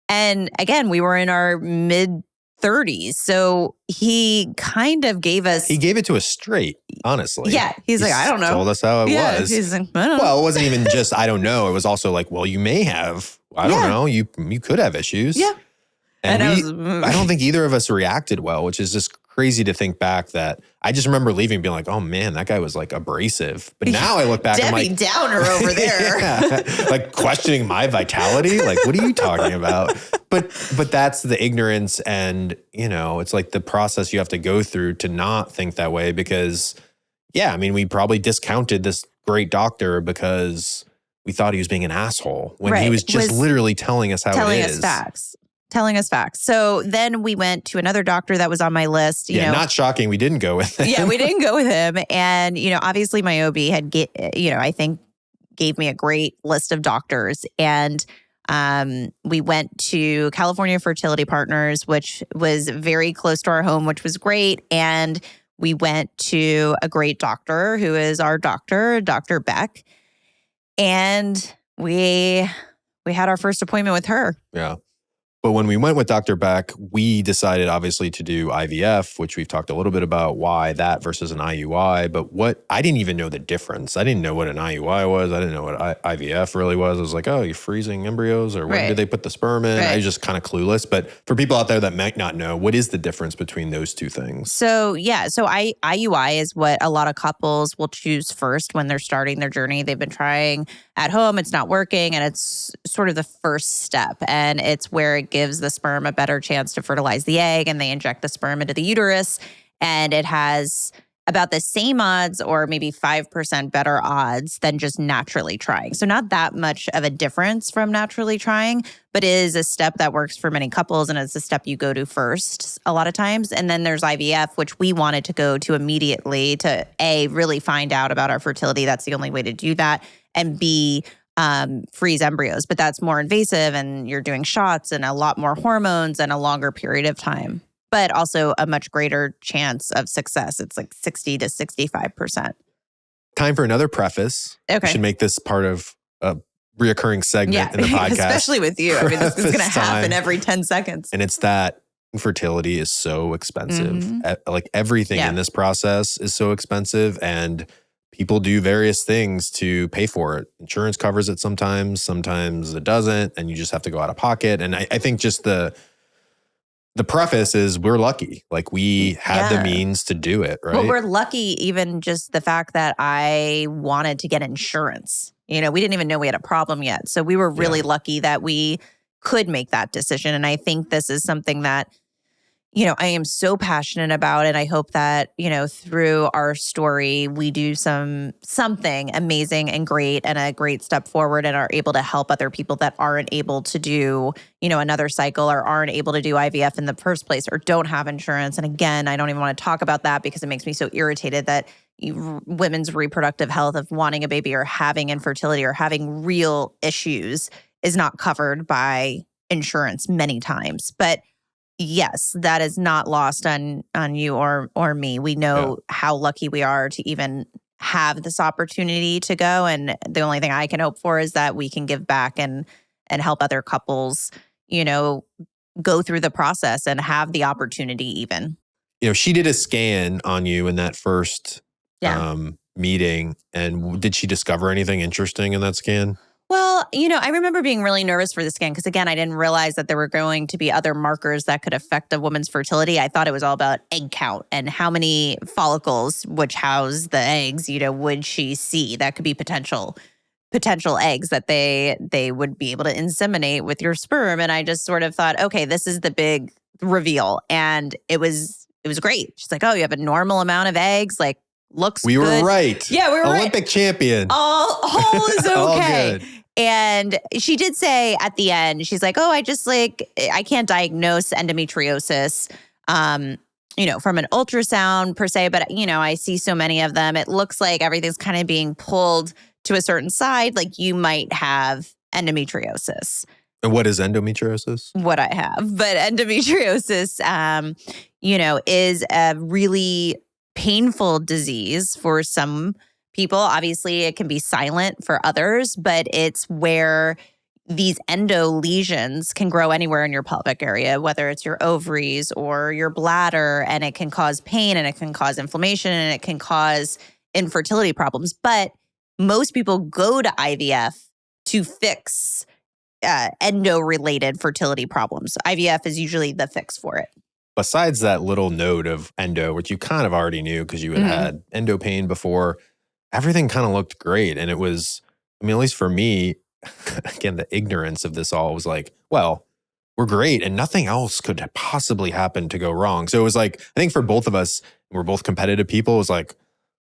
Speaker 1: And again, we were in our mid 30s. So he kind of gave us.
Speaker 2: He gave it to us straight, honestly.
Speaker 1: Yeah. He's like, I don't know.
Speaker 2: Told us how it was.
Speaker 1: He's like, I don't know.
Speaker 2: Well, it wasn't even just, I don't know. It was also like, well, you may have. I don't know. You could have issues.
Speaker 1: Yeah.
Speaker 2: And I don't think either of us reacted well, which is just crazy to think back that I just remember leaving and being like, oh man, that guy was like abrasive. But now I look back and I'm like,
Speaker 1: Downer over there.
Speaker 2: Yeah, like questioning my vitality. Like, what are you talking about? But that's the ignorance, and it's like the process you have to go through to not think that way, because Yeah, I mean, we probably discounted this great doctor because we thought he was being an asshole when he was just literally telling us how it is.
Speaker 1: Telling us facts. So then we went to another doctor that was on my list. You know,
Speaker 2: not shocking. We didn't go with him.
Speaker 1: Yeah, we didn't go with him. And, obviously my OB had, I think gave me a great list of doctors. And we went to California Fertility Partners, which was very close to our home, which was great. And we went to a great doctor who is our doctor, Dr. Beck. And we had our first appointment with her.
Speaker 2: Yeah. But when we went with Dr. Beck, we decided obviously to do IVF, which we've talked a little bit about why that versus an IUI. But I didn't even know the difference. I didn't know what an IUI was. I didn't know what IVF really was. I was like, oh, you're freezing embryos, or when did they put the sperm in? I was just kind of clueless. But for people out there that might not know, what is the difference between those two things?
Speaker 1: So IUI is what a lot of couples will choose first when they're starting their journey. They've been trying at home, it's not working, and it's sort of the first step. And it's where it gives the sperm a better chance to fertilize the egg, and they inject the sperm into the uterus, and it has about the same odds or maybe 5% better odds than just naturally trying. So not that much of a difference from naturally trying, but is a step that works for many couples, and it's a step you go to first a lot of times. And then there's IVF, which we wanted to go to immediately to A, really find out about our fertility. That's the only way to do that. And B, freeze embryos, but that's more invasive, and you're doing shots and a lot more hormones and a longer period of time, but also a much greater chance of success. It's like 60 to 65%.
Speaker 2: Time for another preface. Okay. We should make this part of a reoccurring segment in the podcast.
Speaker 1: Especially with you. I mean, this is going to happen every 10 seconds.
Speaker 2: And it's that infertility is so expensive. Like everything in this process is so expensive, and people do various things to pay for it. Insurance covers it sometimes it doesn't, and you just have to go out of pocket. And I think just the preface is we're lucky. Like we had the means to do it, right?
Speaker 1: Well, we're lucky even just the fact that I wanted to get insurance. We didn't even know we had a problem yet. So we were really lucky that we could make that decision. And I think this is something that I am so passionate about, and I hope that, through our story, we do something amazing and great and a great step forward, and are able to help other people that aren't able to do, another cycle, or aren't able to do IVF in the first place, or don't have insurance. And again, I don't even want to talk about that because it makes me so irritated that women's reproductive health of wanting a baby or having infertility or having real issues is not covered by insurance many times. But yes, that is not lost on you or me. We know how lucky we are to even have this opportunity to go. And the only thing I can hope for is that we can give back and help other couples, go through the process and have the opportunity even.
Speaker 2: She did a scan on you in that first meeting. And did she discover anything interesting in that scan?
Speaker 1: Well, I remember being really nervous for the scan because, again, I didn't realize that there were going to be other markers that could affect a woman's fertility. I thought it was all about egg count and how many follicles, which house the eggs, would she see that could be potential eggs that they would be able to inseminate with your sperm. And I just sort of thought, okay, this is the big reveal. And it was great. She's like, oh, you have a normal amount of eggs, like looks
Speaker 2: We
Speaker 1: good.
Speaker 2: were right.
Speaker 1: Yeah, we were
Speaker 2: Olympic champion.
Speaker 1: All is okay.
Speaker 2: All good.
Speaker 1: And she did say at the end, she's like, oh, I can't diagnose endometriosis, from an ultrasound per se, but, I see so many of them. It looks like everything's kind of being pulled to a certain side, like you might have endometriosis.
Speaker 2: And what is endometriosis?
Speaker 1: What I have. But endometriosis, is a really painful disease for some people. Obviously, it can be silent for others, but it's where these endo lesions can grow anywhere in your pelvic area, whether it's your ovaries or your bladder, and it can cause pain, and it can cause inflammation, and it can cause infertility problems. But most people go to IVF to fix endo-related fertility problems. IVF is usually the fix for it.
Speaker 2: Besides that little note of endo, which you kind of already knew because you had endo pain before, everything kind of looked great. And it was, at least for me, again, the ignorance of this all was like, well, we're great and nothing else could possibly happen to go wrong. So it was like, I think for both of us, we're both competitive people, it was like,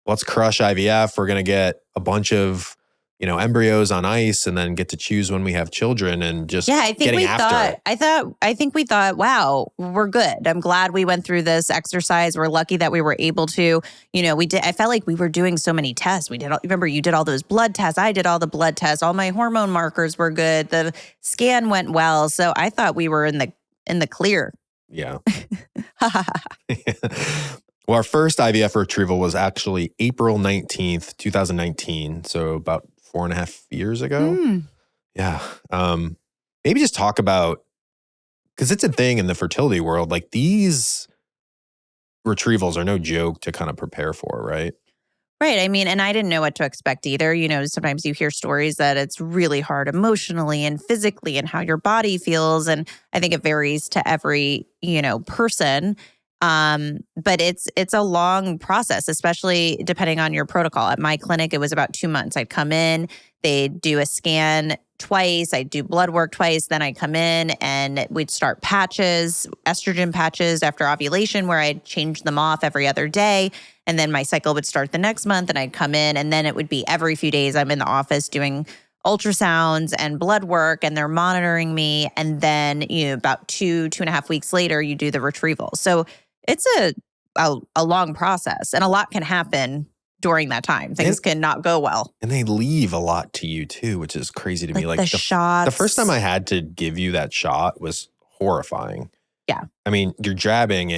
Speaker 2: let's crush IVF. We're going to get a bunch of, embryos on ice and then get to choose when we have children and just
Speaker 1: I think
Speaker 2: getting after it.
Speaker 1: I think we thought, wow, we're good. I'm glad we went through this exercise. We're lucky that we were able to, I felt like we were doing so many tests. Remember, you did all those blood tests. I did all the blood tests. All my hormone markers were good. The scan went well. So I thought we were in the clear.
Speaker 2: Yeah. Well, our first IVF retrieval was actually April 19th, 2019. So about 4.5 years ago. Yeah. Maybe just talk about, because it's a thing in the fertility world, like these retrievals are no joke to kind of prepare for, right?
Speaker 1: Right. I mean, and I didn't know what to expect either. Sometimes you hear stories that it's really hard emotionally and physically and how your body feels. And I think it varies to every, person. But it's a long process, especially depending on your protocol. At my clinic, it was about 2 months. I'd come in, they'd do a scan twice, I'd do blood work twice, then I'd come in and we'd start patches, estrogen patches after ovulation, where I'd change them off every other day. And then my cycle would start the next month and I'd come in, and then it would be every few days I'm in the office doing ultrasounds and blood work, and they're monitoring me. And then, about 2.5 weeks later, you do the retrieval. So it's a long process, and a lot can happen during that time. Things can not go well.
Speaker 2: And they leave a lot to you too, which is crazy to me. Like
Speaker 1: the shots.
Speaker 2: The first time I had to give you that shot was horrifying.
Speaker 1: Yeah.
Speaker 2: I mean, you're jabbing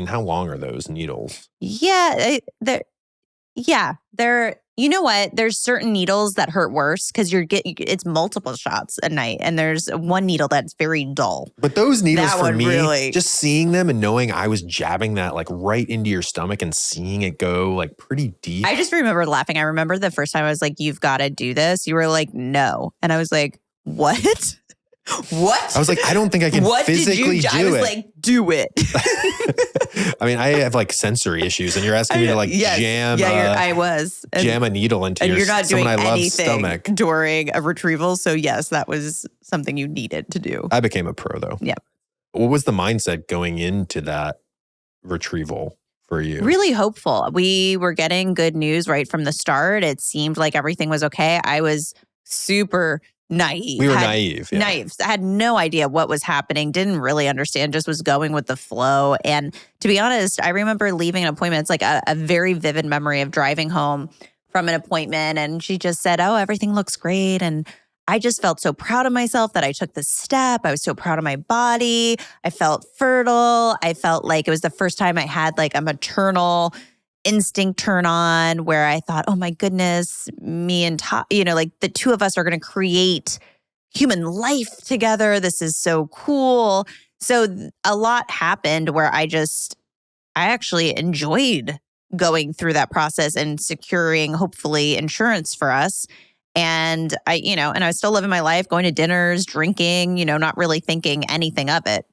Speaker 2: how long are those needles?
Speaker 1: Yeah. They're, you know what? There's certain needles that hurt worse because it's multiple shots a night. And there's one needle that's very dull.
Speaker 2: But those needles
Speaker 1: that
Speaker 2: for me,
Speaker 1: really,
Speaker 2: just seeing them and knowing I was jabbing that like right into your stomach and seeing it go like pretty deep.
Speaker 1: I just remember laughing. I remember the first time I was like, you've got to do this. You were like, no. And I was like, what? What?
Speaker 2: I was like, I don't think I can physically do it.
Speaker 1: I was like, do it.
Speaker 2: I mean, I have like sensory issues, and you're asking me to like jam a needle into
Speaker 1: and you're not doing anything
Speaker 2: stomach
Speaker 1: during a retrieval. So yes, that was something you needed to do.
Speaker 2: I became a pro though.
Speaker 1: Yeah.
Speaker 2: What was the mindset going into that retrieval for you?
Speaker 1: Really hopeful. We were getting good news right from the start. It seemed like everything was okay. I was super naive.
Speaker 2: We were naive. Yeah.
Speaker 1: Naive. I had no idea what was happening, didn't really understand, just was going with the flow. And to be honest, I remember leaving an appointment. It's like a very vivid memory of driving home from an appointment. And she just said, oh, everything looks great. And I just felt so proud of myself that I took this step. I was so proud of my body. I felt fertile. I felt like it was the first time I had like a maternal instinct turn on, where I thought, oh my goodness, me and Todd, like the two of us are going to create human life together. This is so cool. So a lot happened where I actually enjoyed going through that process and securing, hopefully, insurance for us. And I was still living my life, going to dinners, drinking, not really thinking anything of it.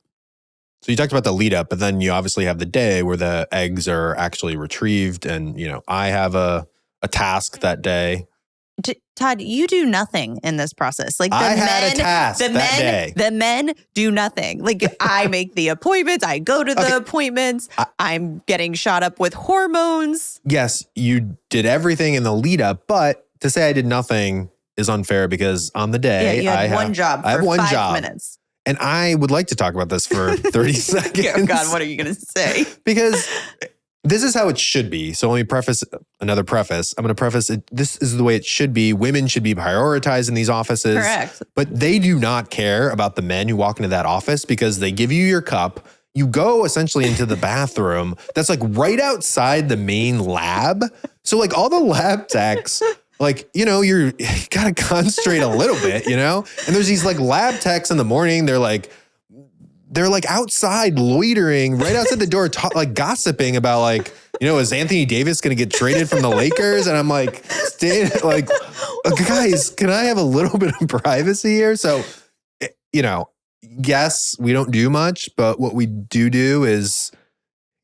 Speaker 2: So you talked about the lead up, but then you obviously have the day where the eggs are actually retrieved. And, I have a task that day.
Speaker 1: Todd, you do nothing in this process. Like
Speaker 2: I had a task that day.
Speaker 1: The men do nothing. Like I make the appointments. I go to the appointments. I'm getting shot up with hormones.
Speaker 2: Yes, you did everything in the lead up, but to say I did nothing is unfair because on the day
Speaker 1: you had one job for 5 minutes.
Speaker 2: And I would like to talk about this for 30 seconds.
Speaker 1: Oh God, what are you going to say?
Speaker 2: Because this is how it should be. So let me preface another preface. I'm going to preface it. This is the way it should be. Women should be prioritized in these offices.
Speaker 1: Correct.
Speaker 2: But they do not care about the men who walk into that office because they give you your cup. You go essentially into the bathroom that's like right outside the main lab. So like all the lab techs, like, you got to concentrate a little bit, And there's these like lab techs in the morning. They're like outside loitering right outside the door, like gossiping about like, is Anthony Davis going to get traded from the Lakers? And I'm like, guys, can I have a little bit of privacy here? So, yes, we don't do much, but what we do is,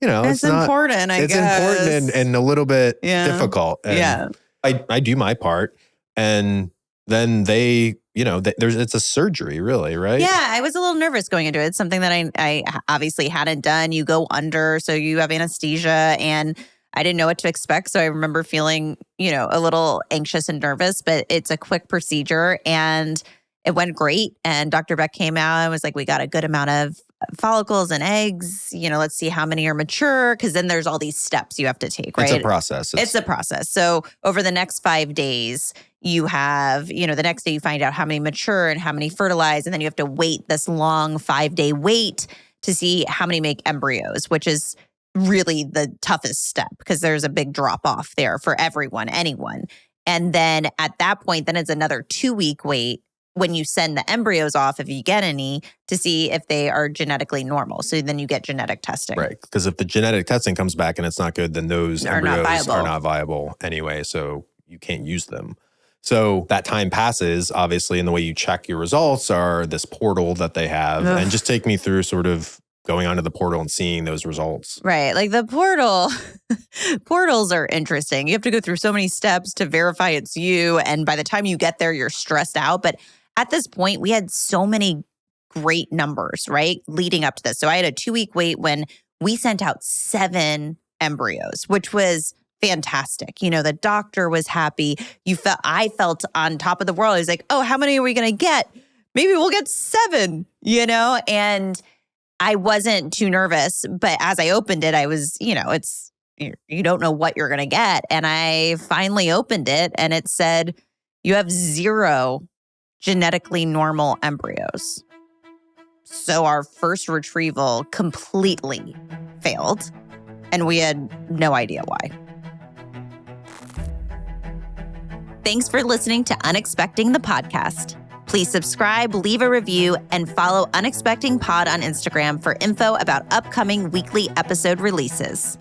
Speaker 1: it's important, I guess.
Speaker 2: It's important and a little bit difficult. And I do my part, and then they, it's a surgery, really, right?
Speaker 1: Yeah, I was a little nervous going into it. It's something that I obviously hadn't done. You go under, so you have anesthesia, and I didn't know what to expect. So I remember feeling, a little anxious and nervous, but it's a quick procedure and it went great. And Dr. Beck came out and was like, we got a good amount of follicles and eggs. Let's see how many are mature. Cause then there's all these steps you have to take, right?
Speaker 2: It's a process.
Speaker 1: It's a process. So over the next 5 days, you have, the next day you find out how many mature and how many fertilize. And then you have to wait this long 5-day wait to see how many make embryos, which is really the toughest step because there's a big drop off there for anyone. And then at that point, then it's another 2-week wait when you send the embryos off, if you get any, to see if they are genetically normal. So then you get genetic testing.
Speaker 2: Right. Because if the genetic testing comes back and it's not good, then those embryos are not viable anyway. So you can't use them. So that time passes, obviously, and the way you check your results are this portal that they have. Ugh. And just take me through sort of going onto the portal and seeing those results.
Speaker 1: Right. Like the portals are interesting. You have to go through so many steps to verify it's you. And by the time you get there, you're stressed out. But at this point, we had so many great numbers, right, leading up to this. So I had a 2-week wait when we sent out 7 embryos, which was fantastic. The doctor was happy. I felt on top of the world. I was like, oh, how many are we going to get? Maybe we'll get 7, and I wasn't too nervous. But as I opened it, I was, you don't know what you're going to get. And I finally opened it and it said, you have 0 genetically normal embryos. So our first retrieval completely failed, and we had no idea why. Thanks for listening to Unexpecting the Podcast. Please subscribe, leave a review, and follow Unexpecting Pod on Instagram for info about upcoming weekly episode releases.